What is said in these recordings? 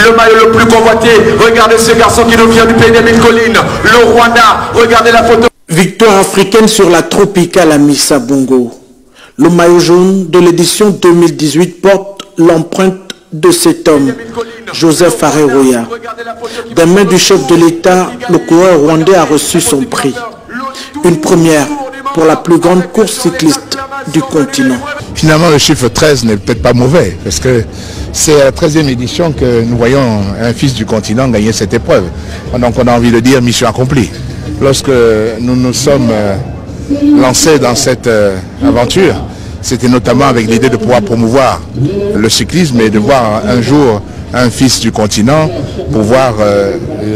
le maillot le plus convoité. Regardez ce garçon qui nous vient du pays des mille collines, le Rwanda. Regardez la photo. Victoire africaine sur la Tropicale Amissa Bongo. Le maillot jaune de l'édition 2018 porte l'empreinte de cet homme, Joseph Areruya. Des mains du chef de l'État, le coureur rwandais a reçu son prix. Une première pour la plus grande course cycliste du continent. Finalement, le chiffre 13 n'est peut-être pas mauvais, parce que c'est à la 13e édition que nous voyons un fils du continent gagner cette épreuve. Donc on a envie de dire mission accomplie. Lorsque nous nous sommes lancés dans cette aventure, c'était notamment avec l'idée de pouvoir promouvoir le cyclisme et de voir un jour un fils du continent pouvoir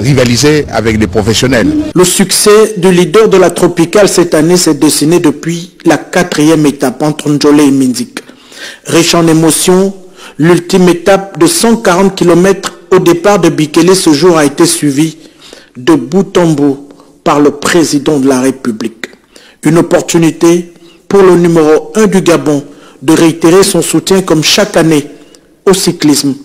rivaliser avec des professionnels. Le succès du leader de la Tropicale cette année s'est dessiné depuis la 4e étape entre Njolé et Minzik. Riche en émotions, l'ultime étape de 140 km au départ de Bikele ce jour a été suivie de bout en bout par le président de la République. Une opportunité pour le numéro 1 du Gabon de réitérer son soutien comme chaque année au cyclisme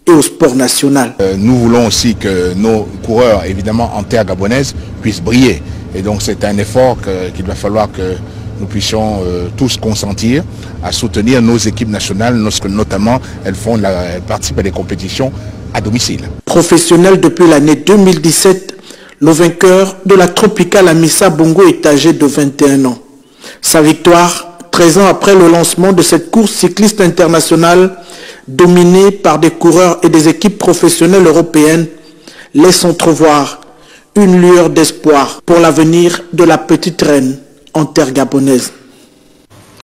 et au sport national. Nous voulons aussi que nos coureurs, évidemment en terre gabonaise, puissent briller. Et donc c'est un effort qu'il va falloir que nous puissions tous consentir à soutenir nos équipes nationales, lorsque notamment elles participent à des compétitions à domicile. Professionnel depuis l'année 2017, le vainqueur de la Tropicale Amissa Bongo est âgé de 21 ans. Sa victoire, 13 ans après le lancement de cette course cycliste internationale, dominée par des coureurs et des équipes professionnelles européennes, laisse entrevoir une lueur d'espoir pour l'avenir de la petite reine en terre gabonaise.